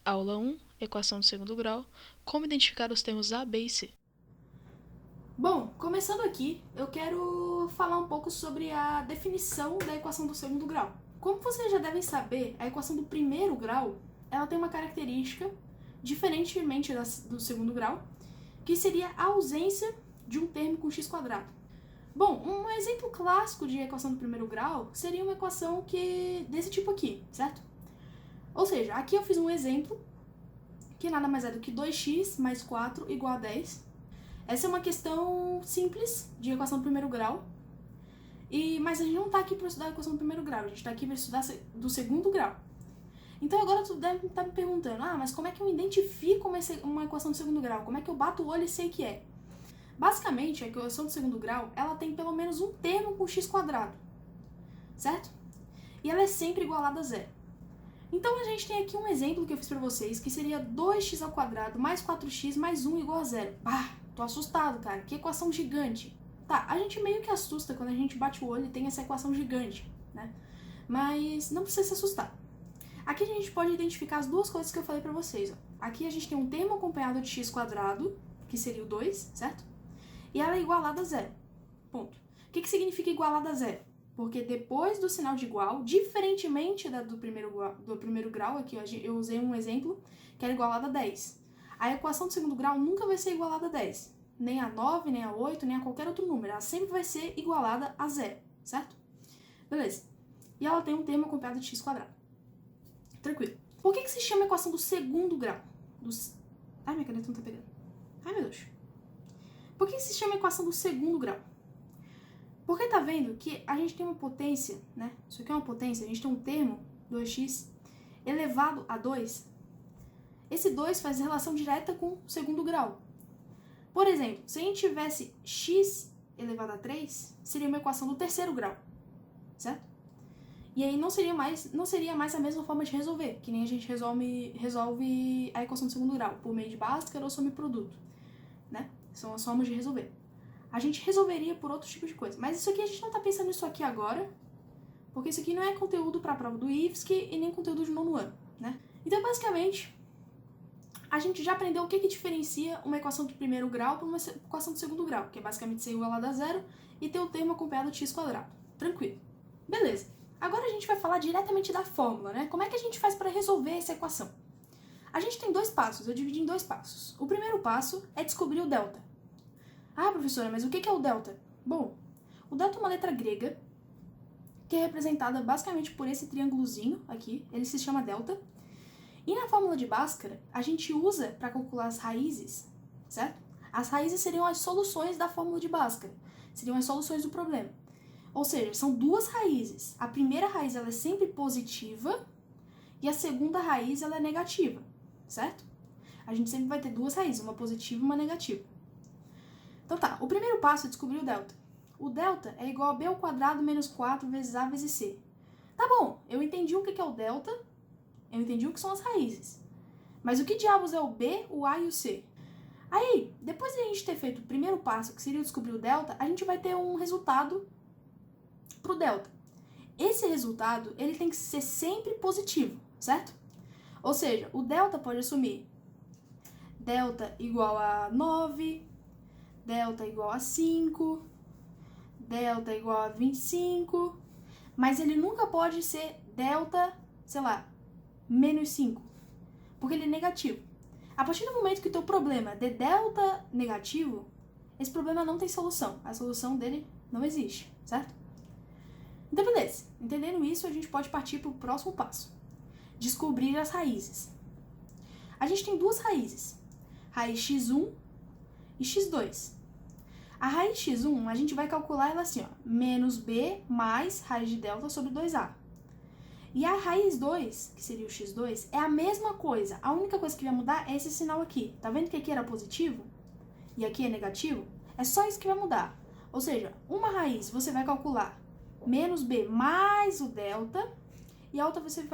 Aula 1, equação de segundo grau, como identificar os termos A, B e C. Bom, começando aqui, eu quero falar um pouco sobre a definição da equação do segundo grau. Como vocês já devem saber, a equação do primeiro grau, ela tem uma característica, diferentemente do segundo grau, que seria a ausência de um termo com x². Bom, um exemplo clássico de equação do primeiro grau seria uma equação desse tipo aqui, certo? Ou seja, aqui eu fiz um exemplo que nada mais é do que 2x mais 4 igual a 10. Essa é uma questão simples de equação do primeiro grau, mas a gente não está aqui para estudar a equação do primeiro grau, a gente está aqui para estudar do segundo grau. Então agora tu deve estar me perguntando, mas como é que eu identifico uma equação do segundo grau? Como é que eu bato o olho e sei que é? Basicamente, a equação do segundo grau, ela tem pelo menos um termo com x², certo? E ela é sempre igualada a zero. Então a gente tem aqui um exemplo que eu fiz para vocês, que seria 2x² mais 4x mais 1 igual a zero. Tô assustado, cara, que equação gigante. Tá, a gente meio que assusta quando a gente bate o olho e tem essa equação gigante, né? Mas não precisa se assustar. Aqui a gente pode identificar as duas coisas que eu falei pra vocês, ó. Aqui a gente tem um termo acompanhado de x², que seria o 2, certo? E ela é igualada a zero. Ponto. O que significa igualada a zero? Porque depois do sinal de igual, diferentemente do primeiro grau, aqui eu usei um exemplo que era igualada a 10. A equação do segundo grau nunca vai ser igualada a 10. Nem a 9, nem a 8, nem a qualquer outro número. Ela sempre vai ser igualada a zero, certo? Beleza. E ela tem um termo acompanhado de x². Tranquilo. Por que se chama equação do segundo grau? Ai, minha caneta não tá pegando. Ai, meu Deus. Por que se chama equação do segundo grau? Porque tá vendo que a gente tem uma potência, né? Isso aqui é uma potência, a gente tem um termo, 2x, elevado a 2. Esse 2 faz relação direta com o segundo grau. Por exemplo, se a gente tivesse x elevado a 3, seria uma equação do terceiro grau, certo? E aí não seria mais a mesma forma de resolver, que nem a gente resolve a equação do segundo grau, por meio de Bhaskara ou some produto, né? São as formas de resolver. A gente resolveria por outro tipo de coisa. Mas isso aqui, a gente não tá pensando nisso aqui agora, porque isso aqui não é conteúdo para a prova do IFSC e nem conteúdo de nono ano, né? Então, basicamente, a gente já aprendeu o que diferencia uma equação do primeiro grau para uma equação do segundo grau, que é basicamente ser igualada a zero e ter o termo acompanhado de x². Tranquilo. Beleza. Agora a gente vai falar diretamente da fórmula, né? Como é que a gente faz para resolver essa equação? A gente tem dois passos, eu dividi em dois passos. O primeiro passo é descobrir o delta. Professora, mas o que é o delta? Bom, o delta é uma letra grega, que é representada basicamente por esse triângulozinho aqui, ele se chama delta. E na fórmula de Bhaskara, a gente usa para calcular as raízes, certo? As raízes seriam as soluções da fórmula de Bhaskara, seriam as soluções do problema. Ou seja, são duas raízes. A primeira raiz ela é sempre positiva e a segunda raiz ela é negativa, certo? A gente sempre vai ter duas raízes, uma positiva e uma negativa. Então tá, o primeiro passo é descobrir o delta. O delta é igual a b ao quadrado menos 4 vezes a vezes c. Tá bom, eu entendi o que é o delta, eu entendi o que são as raízes. Mas o que diabos é o b, o a e o c? Aí, depois de a gente ter feito o primeiro passo, que seria descobrir o delta, a gente vai ter um resultado pro delta. Esse resultado, ele tem que ser sempre positivo, certo? Ou seja, o delta pode assumir delta igual a 9, delta igual a 5, delta igual a 25, mas ele nunca pode ser delta, sei lá, menos 5, porque ele é negativo. A partir do momento que o teu problema é de delta negativo, esse problema não tem solução. A solução dele não existe, certo? Então, beleza. Entendendo isso, a gente pode partir para o próximo passo. Descobrir as raízes. A gente tem duas raízes. Raiz x1 e x2. A raiz x1, a gente vai calcular ela assim, ó. Menos b mais raiz de delta sobre 2a. E a raiz 2, que seria o x2, é a mesma coisa. A única coisa que vai mudar é esse sinal aqui. Tá vendo que aqui era positivo? E aqui é negativo? É só isso que vai mudar. Ou seja, uma raiz você vai calcular menos b mais o delta, e a outra você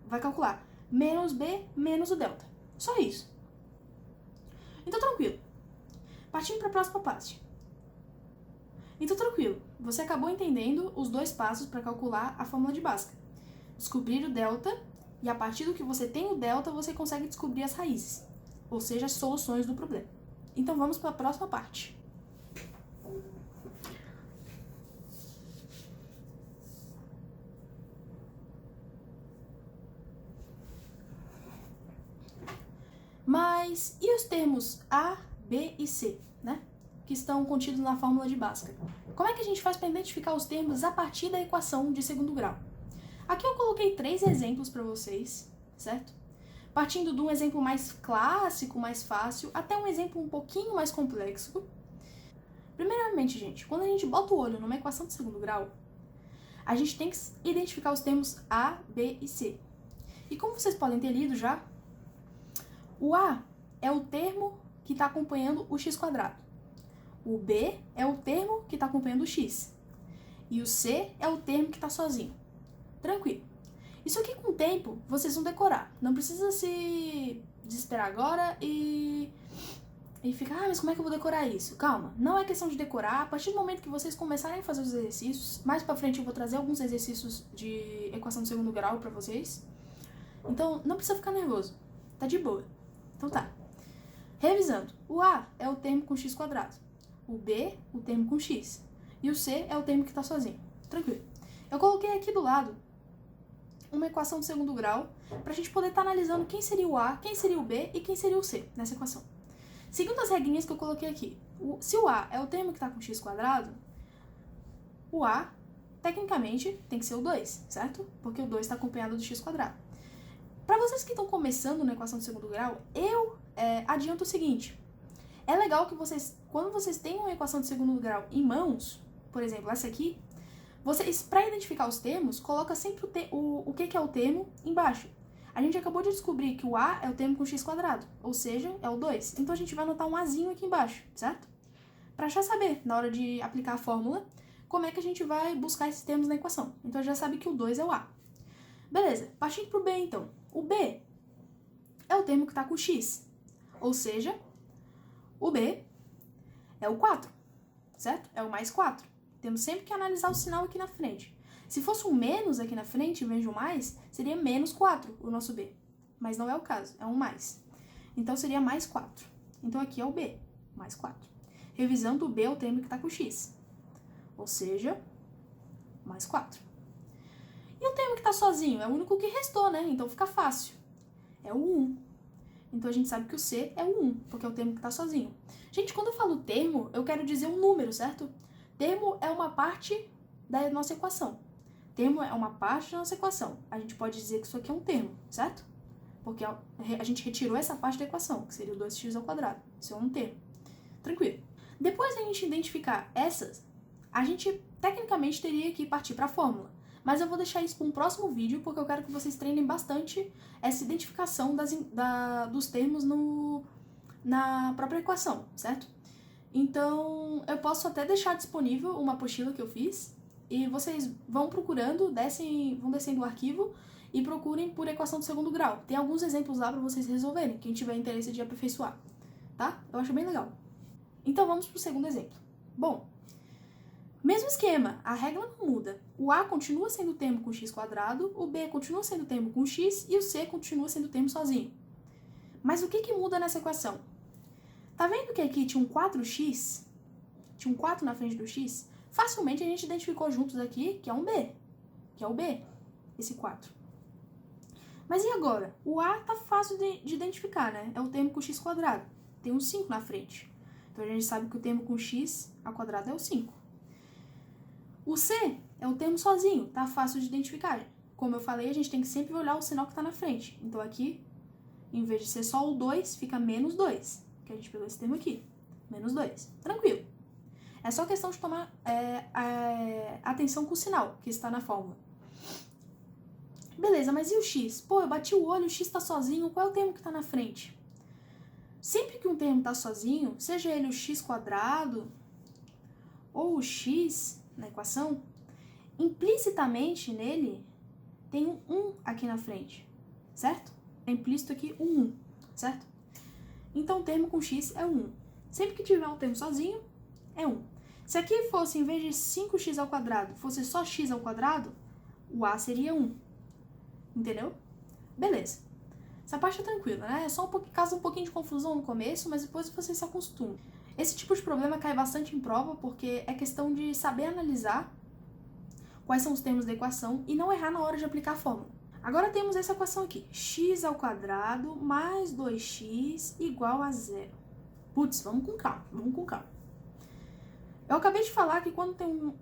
vai calcular menos b menos o delta. Só isso. Então, tranquilo. Partindo para a próxima parte. Então, tranquilo. Você acabou entendendo os dois passos para calcular a fórmula de Bhaskara. Descobrir o delta E a partir do que você tem o delta, você consegue descobrir as raízes, ou seja, as soluções do problema. Então vamos para a próxima parte. Mas e os termos A, B e C, né? Que estão contidos na fórmula de Bhaskara? Como é que a gente faz para identificar os termos a partir da equação de segundo grau? Aqui eu coloquei 3 exemplos para vocês, certo? Partindo de um exemplo mais clássico, mais fácil, até um exemplo um pouquinho mais complexo. Primeiramente, gente, quando a gente bota o olho numa equação de segundo grau, a gente tem que identificar os termos A, B e C. E como vocês podem ter lido já, o A é o termo que está acompanhando o x². O B é o termo que está acompanhando o x. E o C é o termo que está sozinho. Tranquilo. Isso aqui com o tempo vocês vão decorar. Não precisa se desesperar agora e ficar, mas como é que eu vou decorar isso? Calma, não é questão de decorar. A partir do momento que vocês começarem a fazer os exercícios, mais pra frente eu vou trazer alguns exercícios de equação de segundo grau pra vocês. Então não precisa ficar nervoso. Tá de boa. Então tá. Revisando, o A é o termo com x², o B, o termo com x, e o C é o termo que está sozinho. Tranquilo. Eu coloquei aqui do lado uma equação de segundo grau para a gente poder estar analisando quem seria o A, quem seria o B e quem seria o C nessa equação. Seguindo as regrinhas que eu coloquei aqui, se o A é o termo que está com x², o A, tecnicamente, tem que ser o 2, certo? Porque o 2 está acompanhado do x². Para vocês que estão começando na equação de segundo grau, eu adianto o seguinte. É legal que vocês, quando vocês têm uma equação de segundo grau em mãos, por exemplo, essa aqui, vocês, para identificar os termos, coloca sempre o que é o termo embaixo. A gente acabou de descobrir que o A é o termo com x², ou seja, é o 2. Então a gente vai anotar um Azinho aqui embaixo, certo? Para já saber, na hora de aplicar a fórmula, como é que a gente vai buscar esses termos na equação. Então já sabe que o 2 é o A. Beleza, partindo pro B então. O B é o termo que está com x, ou seja, o B é o 4, certo? É o mais 4. Temos sempre que analisar o sinal aqui na frente. Se fosse um menos aqui na frente, em vez de um mais, seria menos 4 o nosso B. Mas não é o caso, é um mais. Então seria mais 4. Então aqui é o B, mais 4. Revisando, o B é o termo que está com x, ou seja, mais 4. E o termo que está sozinho? É o único que restou, né? Então fica fácil. É o 1. Então a gente sabe que o C é o 1, porque é o termo que está sozinho. Gente, quando eu falo termo, eu quero dizer um número, certo? Termo é uma parte da nossa equação. Termo é uma parte da nossa equação. A gente pode dizer que isso aqui é um termo, certo? Porque a gente retirou essa parte da equação, que seria o 2x². Isso é um termo. Tranquilo. Depois da gente identificar essas, a gente tecnicamente teria que partir para a fórmula. Mas eu vou deixar isso para um próximo vídeo, porque eu quero que vocês treinem bastante essa identificação dos termos na própria equação, certo? Então, eu posso até deixar disponível uma apostila que eu fiz, e vocês vão procurando, vão descendo o arquivo e procurem por equação de segundo grau. Tem alguns exemplos lá para vocês resolverem, quem tiver interesse de aperfeiçoar, tá? Eu acho bem legal. Então, vamos para o segundo exemplo. Bom, mesmo esquema, a regra não muda. O A continua sendo o termo com x², o B continua sendo o termo com x e o C continua sendo o termo sozinho. Mas o que muda nessa equação? Tá vendo que aqui tinha um 4x? Tinha um 4 na frente do x? Facilmente a gente identificou juntos aqui que é um B. Que é o B, esse 4. Mas e agora? O A tá fácil de identificar, né? É o termo com x². Tem um 5 na frente. Então a gente sabe que o termo com x² é o 5. O C é o termo sozinho, tá fácil de identificar. Como eu falei, a gente tem que sempre olhar o sinal que está na frente. Então aqui, em vez de ser só o 2, fica menos 2, que a gente pegou esse termo aqui. Menos 2. Tranquilo. É só questão de tomar atenção com o sinal que está na fórmula. Beleza, mas e o x? Pô, eu bati o olho, o x está sozinho, qual é o termo que está na frente? Sempre que um termo está sozinho, seja ele o x² ou o x na equação, implicitamente nele tem um 1 aqui na frente, certo? É implícito aqui um 1, certo? Então o termo com x é 1. Sempre que tiver um termo sozinho, é 1. Se aqui fosse, em vez de 5x², fosse só x², o A seria 1. Entendeu? Beleza. Essa parte é tranquila, né? É só causa um pouquinho de confusão no começo, mas depois você se acostuma. Esse tipo de problema cai bastante em prova porque é questão de saber analisar quais são os termos da equação e não errar na hora de aplicar a fórmula. Agora temos essa equação aqui, x² mais 2x igual a 0. Putz, vamos com calma. Eu acabei de falar que quando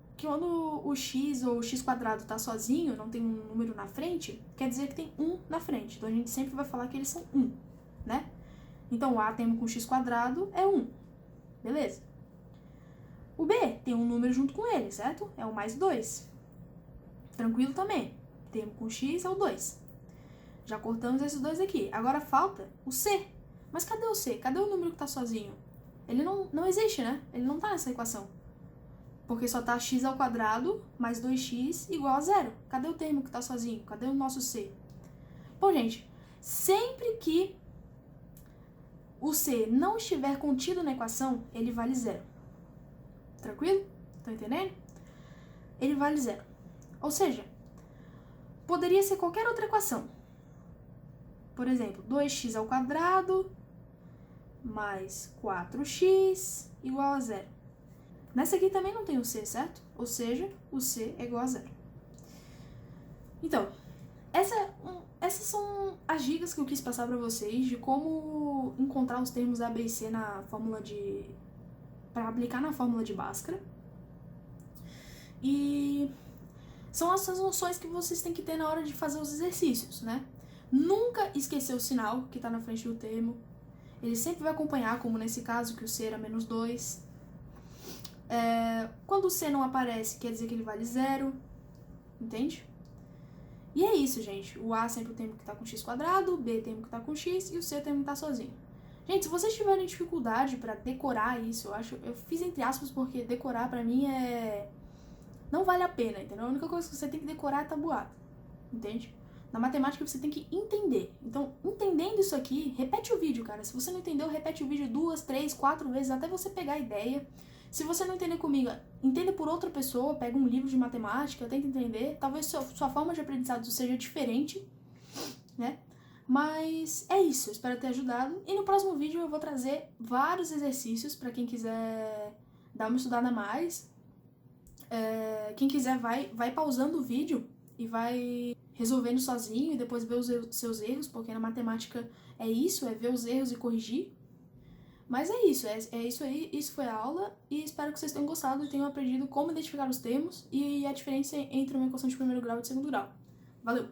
o x ou o x² tá sozinho, não tem um número na frente, quer dizer que tem 1 na frente. Então a gente sempre vai falar que eles são 1, né? Então o a termo com x² é 1, beleza? O b tem um número junto com ele, certo? É o mais 2. Tranquilo também. Termo com x é o 2. Já cortamos esses dois aqui. Agora falta o c. Mas cadê o c? Cadê o número que tá sozinho? Ele não existe, né? Ele não tá nessa equação. Porque só tá x² mais 2x igual a 0. Cadê o termo que tá sozinho? Cadê o nosso c? Bom, gente, sempre que o c não estiver contido na equação, ele vale 0. Tranquilo? Estão entendendo? Ele vale 0. Ou seja, poderia ser qualquer outra equação. Por exemplo, 2x² mais 4x igual a 0. Nessa aqui também não tem o c, certo? Ou seja, o c é igual a 0. Então, essas são as dicas que eu quis passar para vocês de como encontrar os termos A, B e C na fórmula para aplicar na fórmula de Bhaskara. E são essas noções que vocês têm que ter na hora de fazer os exercícios, né? Nunca esquecer o sinal que está na frente do termo. Ele sempre vai acompanhar, como nesse caso, que o c era menos 2. Quando o c não aparece, quer dizer que ele vale 0. Entende? E é isso, gente. O a sempre o termo que está com x², o b termo que está com x e o c termo que está sozinho. Gente, se vocês tiverem dificuldade para eu fiz entre aspas porque decorar pra mim não vale a pena, entendeu? A única coisa que você tem que decorar é tabuada, entende? Na matemática você tem que entender. Então, entendendo isso aqui, repete o vídeo, cara. Se você não entendeu, repete o vídeo 2, 3, 4 vezes até você pegar a ideia. Se você não entender comigo, entenda por outra pessoa, pega um livro de matemática, tenta entender. Talvez sua forma de aprendizado seja diferente, né? Mas é isso, eu espero ter ajudado. E no próximo vídeo eu vou trazer vários exercícios para quem quiser dar uma estudada a mais. Quem quiser vai pausando o vídeo e vai resolvendo sozinho e depois ver os seus erros, porque na matemática é isso, é ver os erros e corrigir. Mas é isso aí, isso foi a aula e espero que vocês tenham gostado e tenham aprendido como identificar os termos e a diferença entre uma equação de primeiro grau e de segundo grau. Valeu!